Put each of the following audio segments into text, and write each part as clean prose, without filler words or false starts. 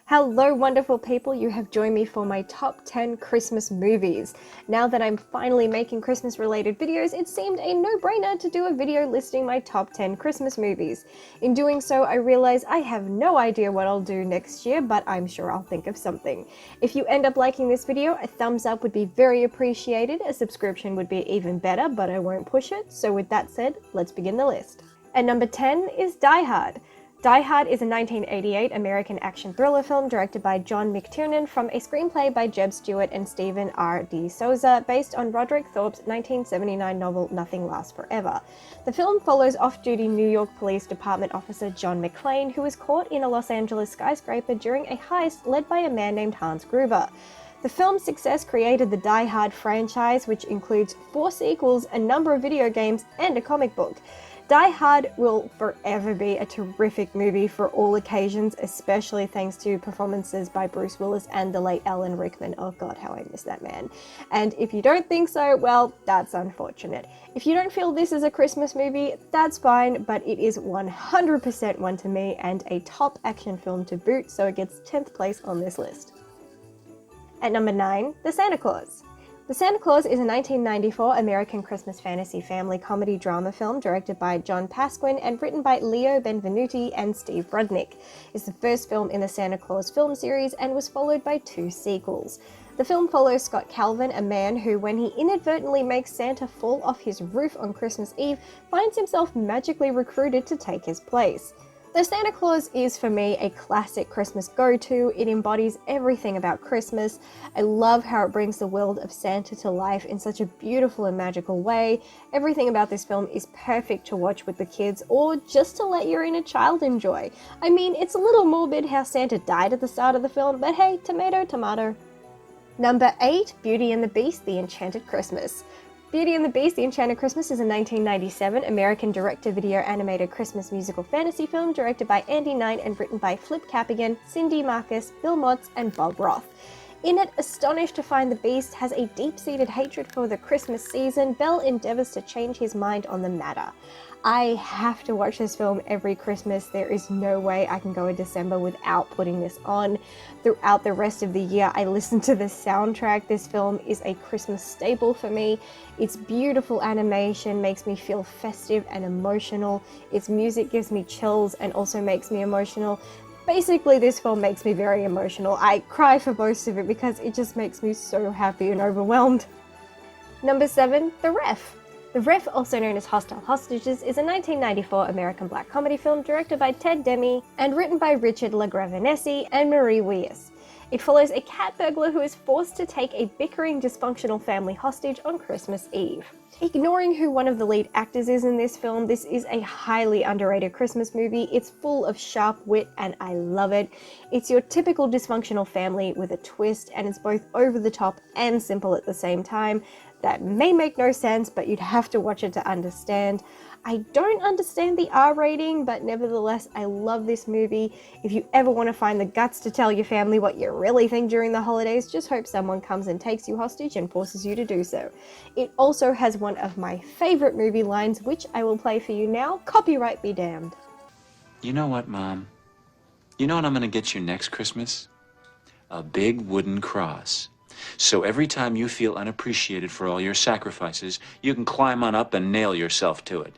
Hello wonderful people, you have joined me for my top 10 Christmas movies. Now that I'm finally making Christmas related videos, it seemed a no-brainer to do a video listing my top 10 Christmas movies. In doing so, I realized I have no idea what I'll do next year, but I'm sure I'll think of something. If you end up liking this video, a thumbs up would be very appreciated, a subscription would be even better, but I won't push it. So with that said, let's begin the list. At number 10 is Die Hard. Die Hard is a 1988 American action thriller film directed by John McTiernan from a screenplay by Jeb Stewart and Stephen R. D. Souza, based on Roderick Thorpe's 1979 novel Nothing Lasts Forever. The film follows off-duty New York Police Department officer John McClane, who was caught in a Los Angeles skyscraper during a heist led by a man named Hans Gruber. The film's success created the Die Hard franchise, which includes 4 sequels, a number of video games, and a comic book. Die Hard will forever be a terrific movie for all occasions, especially thanks to performances by Bruce Willis and the late Alan Rickman. Oh god, how I miss that man. And if you don't think so, well, that's unfortunate. If you don't feel this is a Christmas movie, that's fine, but it is 100% one to me and a top action film to boot, so it gets 10th place on this list. At number 9, The Santa Claus. The Santa Claus is a 1994 American Christmas fantasy family comedy drama film directed by John Pasquin and written by Leo Benvenuti and Steve Brudnick. It's the first film in the Santa Claus film series and was followed by 2 sequels. The film follows Scott Calvin, a man who, when he inadvertently makes Santa fall off his roof on Christmas Eve, finds himself magically recruited to take his place. The Santa Claus is, for me, a classic Christmas go-to. It embodies everything about Christmas. I love how it brings the world of Santa to life in such a beautiful and magical way. Everything about this film is perfect to watch with the kids or just to let your inner child enjoy. I mean, it's a little morbid how Santa died at the start of the film, but hey, tomato, tomato. Number 8, Beauty and the Beast, The Enchanted Christmas. Beauty and the Beast, The Enchanted Christmas is a 1997 American direct-to-video animated Christmas musical fantasy film directed by Andy Knight and written by Flip Capigan, Cindy Marcus, Bill Motz, and Bob Roth. In it, astonished to find the Beast has a deep-seated hatred for the Christmas season, Belle endeavors to change his mind on the matter. I have to watch this film every Christmas. There is no way I can go in December without putting this on. Throughout the rest of the year, I listen to the soundtrack. This film is a Christmas staple for me. Its beautiful animation makes me feel festive and emotional. Its music gives me chills and also makes me emotional. Basically, this film makes me very emotional. I cry for most of it because it just makes me so happy and overwhelmed. Number 7, The Riff. The Riff, also known as Hostile Hostages, is a 1994 American black comedy film directed by Ted Demme and written by Richard LaGravenese and Marie Wyas. It follows a cat burglar who is forced to take a bickering, dysfunctional family hostage on Christmas Eve. Ignoring who one of the lead actors is in this film, this is a highly underrated Christmas movie. It's full of sharp wit and I love it. It's your typical dysfunctional family with a twist, and it's both over the top and simple at the same time. That may make no sense, but you'd have to watch it to understand. I don't understand the R rating, but nevertheless, I love this movie. If you ever want to find the guts to tell your family what you really think during the holidays, just hope someone comes and takes you hostage and forces you to do so. It also has one of my favorite movie lines, which I will play for you now. Copyright be damned. You know what, Mom? You know what I'm gonna get you next Christmas? A big wooden cross. So every time you feel unappreciated for all your sacrifices, you can climb on up and nail yourself to it.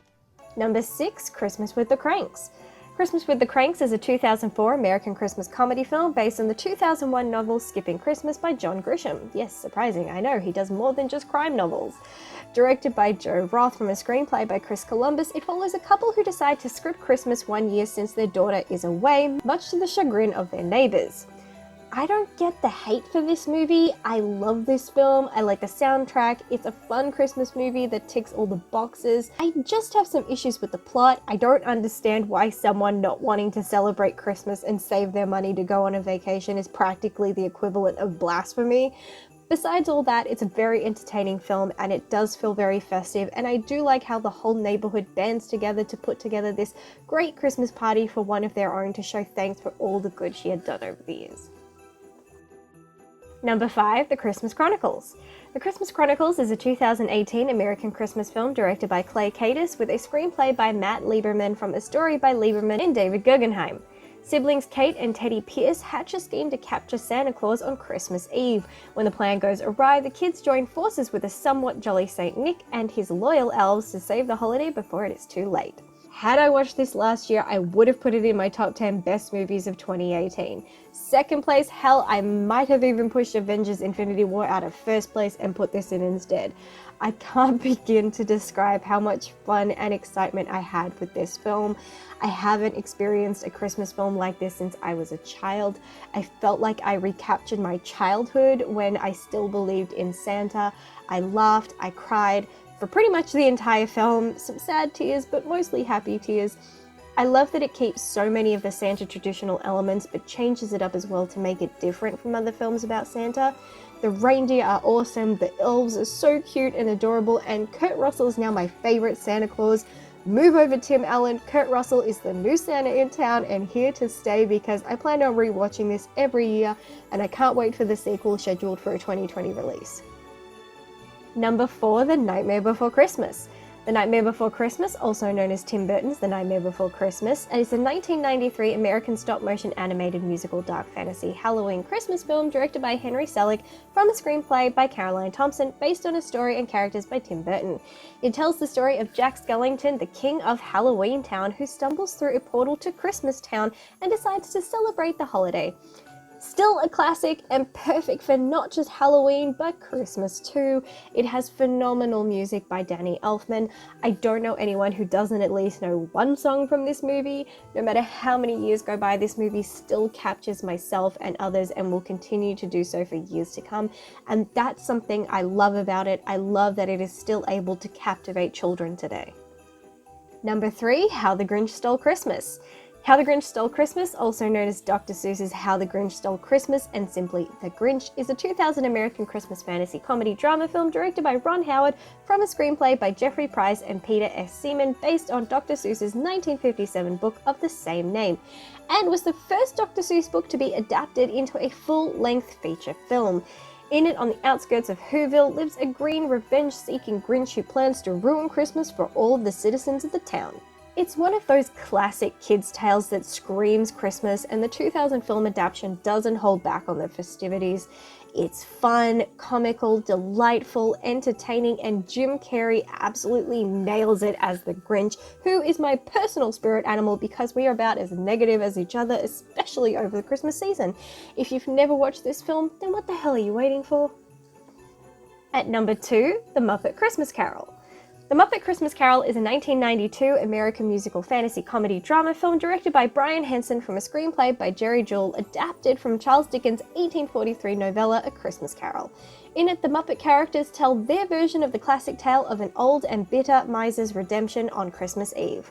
Number 6, Christmas with the Kranks. Christmas with the Kranks is a 2004 American Christmas comedy film based on the 2001 novel Skipping Christmas by John Grisham. Yes, surprising, I know, he does more than just crime novels. Directed by Joe Roth from a screenplay by Chris Columbus, it follows a couple who decide to skip Christmas one year since their daughter is away, much to the chagrin of their neighbors. I don't get the hate for this movie. I love this film. I like the soundtrack. It's a fun Christmas movie that ticks all the boxes. I just have some issues with the plot. I don't understand why someone not wanting to celebrate Christmas and save their money to go on a vacation is practically the equivalent of blasphemy. Besides all that, it's a very entertaining film and it does feel very festive, and I do like how the whole neighborhood bands together to put together this great Christmas party for one of their own to show thanks for all the good she had done over the years. Number 5, The Christmas Chronicles. The Christmas Chronicles is a 2018 American Christmas film directed by Clay Kaitis with a screenplay by Matt Lieberman from a story by Lieberman and David Guggenheim. Siblings Kate and Teddy Pierce hatch a scheme to capture Santa Claus on Christmas Eve. When the plan goes awry, the kids join forces with a somewhat jolly Saint Nick and his loyal elves to save the holiday before it is too late. Had I watched this last year, I would have put it in my top 10 best movies of 2018. Second place, hell, I might have even pushed Avengers Infinity War out of first place and put this in instead. I can't begin to describe how much fun and excitement I had with this film. I haven't experienced a Christmas film like this since I was a child. I felt like I recaptured my childhood when I still believed in Santa. I laughed, I cried for pretty much the entire film, some sad tears, but mostly happy tears. I love that it keeps so many of the Santa traditional elements, but changes it up as well to make it different from other films about Santa. The reindeer are awesome, the elves are so cute and adorable, and Kurt Russell is now my favorite Santa Claus. Move over, Tim Allen. Kurt Russell is the new Santa in town and here to stay because I plan on rewatching this every year, and I can't wait for the sequel scheduled for a 2020 release. Number 4, The Nightmare Before Christmas. The Nightmare Before Christmas, also known as Tim Burton's The Nightmare Before Christmas, is a 1993 American stop-motion animated musical dark fantasy Halloween Christmas film directed by Henry Selick from a screenplay by Caroline Thompson based on a story and characters by Tim Burton. It tells the story of Jack Skellington, the king of Halloween Town, who stumbles through a portal to Christmas Town and decides to celebrate the holiday. Still a classic and perfect for not just Halloween, but Christmas too. It has phenomenal music by Danny Elfman. I don't know anyone who doesn't at least know one song from this movie. No matter how many years go by, this movie still captures myself and others and will continue to do so for years to come. And that's something I love about it. I love that it is still able to captivate children today. Number 3, How the Grinch Stole Christmas. How the Grinch Stole Christmas, also known as Dr. Seuss's How the Grinch Stole Christmas and simply The Grinch, is a 2000 American Christmas fantasy comedy drama film directed by Ron Howard from a screenplay by Jeffrey Price and Peter S. Seaman based on Dr. Seuss's 1957 book of the same name, and was the first Dr. Seuss book to be adapted into a full-length feature film. In it, on the outskirts of Whoville, lives a green, revenge-seeking Grinch who plans to ruin Christmas for all of the citizens of the town. It's one of those classic kids' tales that screams Christmas, and the 2000 film adaptation doesn't hold back on the festivities. It's fun, comical, delightful, entertaining, and Jim Carrey absolutely nails it as the Grinch, who is my personal spirit animal because we are about as negative as each other, especially over the Christmas season. If you've never watched this film, then what the hell are you waiting for? At number 2, The Muppet Christmas Carol. The Muppet Christmas Carol is a 1992 American musical fantasy comedy drama film directed by Brian Henson from a screenplay by Jerry Jewell, adapted from Charles Dickens' 1843 novella A Christmas Carol. In it, the Muppet characters tell their version of the classic tale of an old and bitter miser's redemption on Christmas Eve.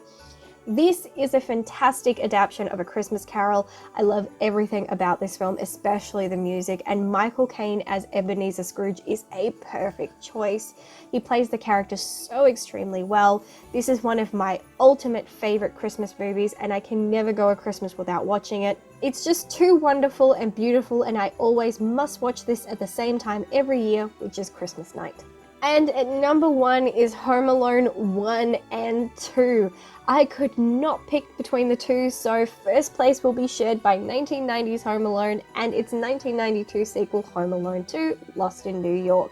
This is a fantastic adaptation of A Christmas Carol. I love everything about this film, especially the music, and Michael Caine as Ebenezer Scrooge is a perfect choice. He plays the character so extremely well. This is one of my ultimate favorite Christmas movies, and I can never go a Christmas without watching it. It's just too wonderful and beautiful, and I always must watch this at the same time every year, which is Christmas night. And at number 1 is Home Alone 1 and 2. I could not pick between the two, so first place will be shared by 1990's Home Alone and its 1992 sequel Home Alone 2, Lost in New York,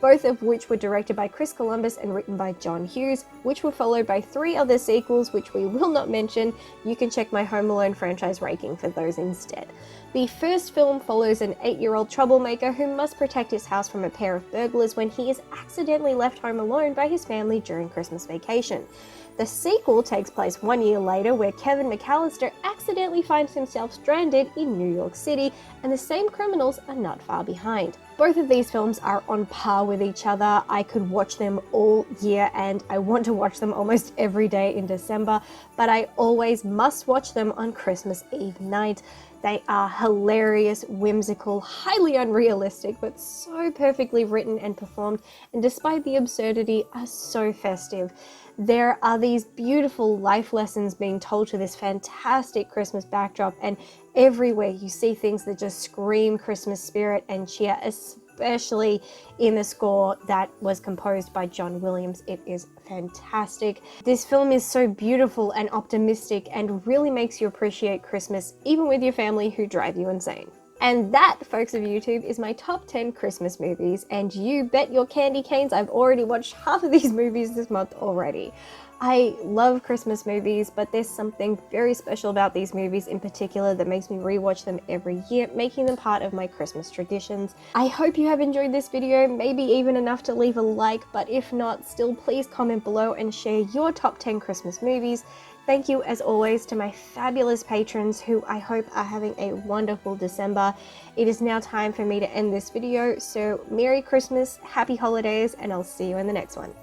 both of which were directed by Chris Columbus and written by John Hughes, which were followed by 3 other sequels which we will not mention. You can check my Home Alone franchise ranking for those instead. The first film follows an 8-year-old troublemaker who must protect his house from a pair of burglars when he is accidentally left home alone by his family during Christmas vacation. The sequel takes place 1 year later, where Kevin McAllister accidentally finds himself stranded in New York City, and the same criminals are not far behind. Both of these films are on par with each other. I could watch them all year, and I want to watch them almost every day in December, but I always must watch them on Christmas Eve night. They are hilarious, whimsical, highly unrealistic, but so perfectly written and performed, and despite the absurdity, are so festive. There are these beautiful life lessons being told to this fantastic Christmas backdrop, and everywhere you see things that just scream Christmas spirit and cheer, especially in the score that was composed by John Williams. It is fantastic. This film is so beautiful and optimistic and really makes you appreciate Christmas even with your family who drive you insane. And that, folks of YouTube, is my top 10 Christmas movies, and you bet your candy canes I've already watched half of these movies this month already. I love Christmas movies, but there's something very special about these movies in particular that makes me rewatch them every year, making them part of my Christmas traditions. I hope you have enjoyed this video, maybe even enough to leave a like, but if not, still please comment below and share your top 10 Christmas movies. Thank you as always to my fabulous patrons who I hope are having a wonderful December. It is now time for me to end this video, so Merry Christmas, Happy Holidays, and I'll see you in the next one.